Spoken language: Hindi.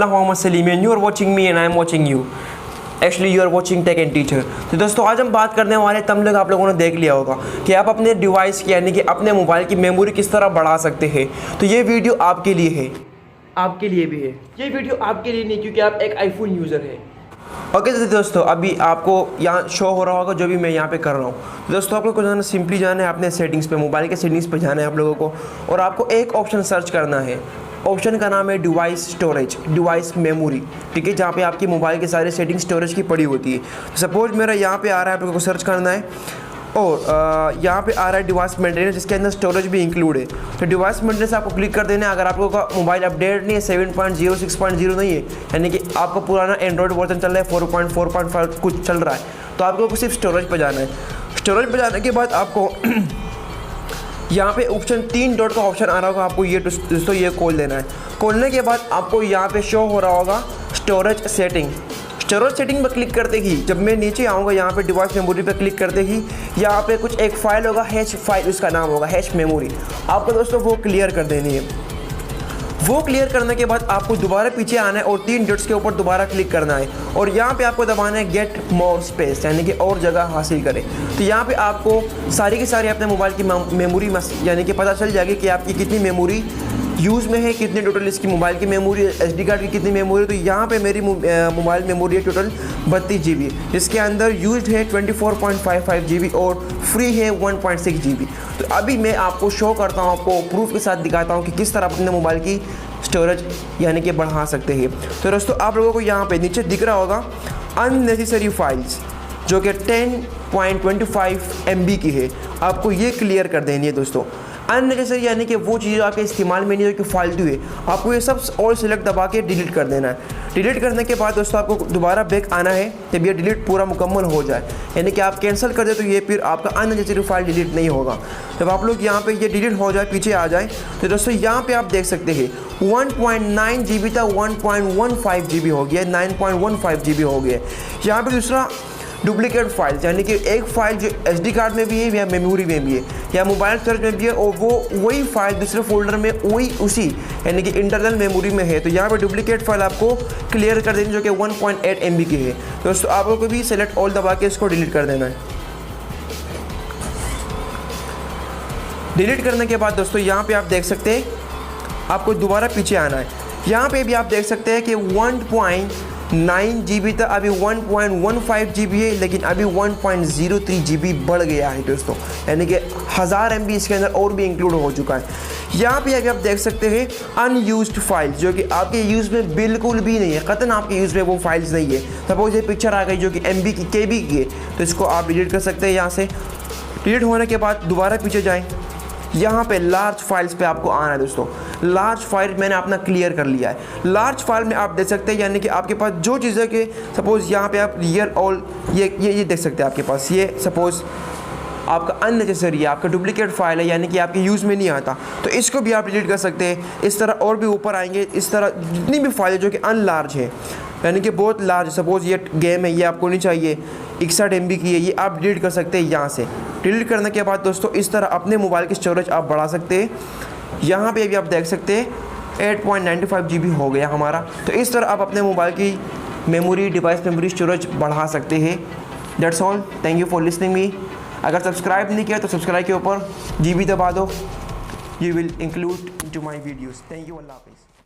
sᴛᴏʀᴜ and you are watching me and I am watching you. Actually you are watching Tech and Teacher। तो दोस्तों आज हम बात करने वाले तब तक आप लोगों ने देख लिया होगा कि आप अपने डिवाइस की यानी कि अपने मोबाइल की मेमोरी किस तरह बढ़ा सकते हैं। तो ये वीडियो आपके लिए है, आपके लिए भी है। ये वीडियो आपके लिए नहीं क्योंकि आप एक आईफोन यूज़र है। ओके दोस्तों, अभी आपको यहाँ शो हो रहा होगा जो भी मैं यहाँ पे कर रहा हूँ। तो दोस्तों आप लोग को जाना सिंपली जाना है अपने सेटिंग्स पे, मोबाइल के सेटिंग्स पे जाना है आप लोगों को, और आपको एक ऑप्शन सर्च करना है। ऑप्शन का नाम है डिवाइस स्टोरेज, डिवाइस मेमोरी, ठीक है, जहाँ पे आपकी मोबाइल के सारे सेटिंग स्टोरेज की पड़ी होती है। तो सपोज मेरा यहाँ पे आ रहा है, आप लोगों को सर्च करना है, और यहाँ पे आ रहा है डिवाइस मेंटेनेंस जिसके अंदर स्टोरेज भी इंक्लूड है। तो डिवाइस मेंटेनेंस आपको क्लिक कर देना है। अगर आप लोगों का मोबाइल अपडेट नहीं है, 7.0 6.0 नहीं है, यानी कि आपका पुराना एंड्रॉयड वर्जन चल रहा है 4.4.5 कुछ चल रहा है, तो आपको सिर्फ स्टोरेज पर जाना है। स्टोरेज पर जाने के बाद आपको यहाँ पे ऑप्शन 3 डॉट का ऑप्शन आ रहा होगा, आपको ये दोस्तों ये खोल देना है। खोलने के बाद आपको यहाँ पे शो हो रहा होगा स्टोरेज सेटिंग। स्टोरेज सेटिंग पर क्लिक करते ही जब मैं नीचे आऊँगा यहाँ पे डिवाइस मेमोरी पे क्लिक करते ही यहाँ पे कुछ एक फ़ाइल होगा, हैश फाइल उसका नाम होगा, हैश मेमोरी। आपको दोस्तों वो क्लियर कर देनी है। वो क्लियर करने के बाद आपको दोबारा पीछे आना है और 3 डॉट्स के ऊपर दोबारा क्लिक करना है, और यहाँ पे आपको दबाना है गेट मोर स्पेस, यानी कि और जगह हासिल करें। तो यहाँ पे आपको सारी की सारी अपने मोबाइल की मेमोरी यानी कि पता चल जाएगी कि आपकी कितनी मेमोरी यूज़ में है, कितनी टोटल इसकी मोबाइल की मेमोरी, SD कार्ड की कितनी मेमोरी। तो यहाँ पे मेरी मोबाइल मेमोरी है टोटल 32 GB, जिसके अंदर यूज्ड है 24.55 GB और फ्री है 1.6 GB। तो अभी मैं आपको शो करता हूँ, आपको प्रूफ के साथ दिखाता हूँ कि किस तरह अपने मोबाइल की स्टोरेज यानी कि बढ़ा सकते हैं। तो दोस्तों आप लोगों को यहाँ पे नीचे दिख रहा होगा अननेसेसरी फाइल्स, जो कि 10.25 MB की है, आपको ये क्लियर कर देनी है दोस्तों। अननेसेसरी यानी कि वो चीज़ें आपके इस्तेमाल में नहीं जो कि फालतू है, आपको ये सब और सिलेक्ट दबा के डिलीट कर देना है। डिलीट करने के बाद दोस्तों आपको दोबारा बैक आना है जब ये डिलीट पूरा मुकम्मल हो जाए, यानी कि आप कैंसिल कर दे तो ये फिर आपका अननेसेसरी फाइल डिलीट नहीं होगा। जब आप लोग यहाँ पे ये डिलीट हो जाए, पीछे आ जाए, तो दोस्तों यहाँ पे आप देख सकते हैं 1.9 GB था 1.15 GB हो गया, 9.15 GB हो गया। यहाँ पे दूसरा डुप्लीकेट फाइल्स, यानी कि एक फ़ाइल जो SD कार्ड में भी है या मेमोरी में भी है या मोबाइल स्टोरेज में भी है, और वो वही फाइल दूसरे फोल्डर में वही उसी यानी कि इंटरनल मेमोरी में है। तो यहाँ पे डुप्लीकेट फाइल आपको क्लियर कर देनी जो कि 1.8 MB की है। दोस्तों आप लोगों को भी सेलेक्ट ऑल दबा के इसको डिलीट कर देना है। डिलीट करने के बाद दोस्तों यहाँ पे आप देख सकते हैं आपको दोबारा पीछे आना है। यहाँ पे भी आप देख सकते हैं कि 1.9 GB था, अभी 1.15 GB है, लेकिन अभी 1.03 GB बढ़ गया है दोस्तों, यानी कि 1000 MB इसके अंदर और भी इंक्लूड हो चुका है। यहाँ पे अभी आप देख सकते हैं अनयूज्ड फाइल, जो कि आपके यूज़ में बिल्कुल भी नहीं है, कतन आपके यूज़ में वो फाइल्स नहीं है। सपोज ये पिक्चर आ गई जो कि MB की KB की है, तो इसको आप डिलीट कर सकते हैं। यहाँ से डिलीट होने के बाद दोबारा पीछे जाएँ, यहाँ पे लार्ज फाइल्स पे आपको आना है दोस्तों। लार्ज फाइल मैंने अपना क्लियर कर लिया है। लार्ज फाइल में आप देख सकते हैं, यानी कि आपके पास जो चीज़ें के सपोज़ यहाँ पे आप रियल ऑल ये देख सकते हैं आपके पास, ये सपोज़ आपका अननेसेसरी है, आपका डुप्लीकेट फाइल है, यानी कि आपके यूज़ में नहीं आता, तो इसको भी आप डिलीट कर सकते हैं। इस तरह और भी ऊपर आएंगे, इस तरह जितनी भी फाइल जो कि अनलार्ज है, यानी कि बहुत लार्ज, सपोज़ ये गेम है, ये आपको नहीं चाहिए, 61 MB की है, ये आप डिलीट कर सकते हैं। यहाँ से डिलीट करने के बाद दोस्तों इस तरह अपने मोबाइल की स्टोरेज आप बढ़ा सकते हैं। यहाँ पे भी आप देख सकते हैं 8.95 GB हो गया हमारा। तो इस तरह आप अपने मोबाइल की मेमोरी, डिवाइस मेमोरी स्टोरेज बढ़ा सकते हैं। That's all, thank you for listening me. अगर सब्सक्राइब नहीं किया तो सब्सक्राइब के ऊपर GB दबा दो, you will include to my videos. Thank you, अल्लाह हाफिज़।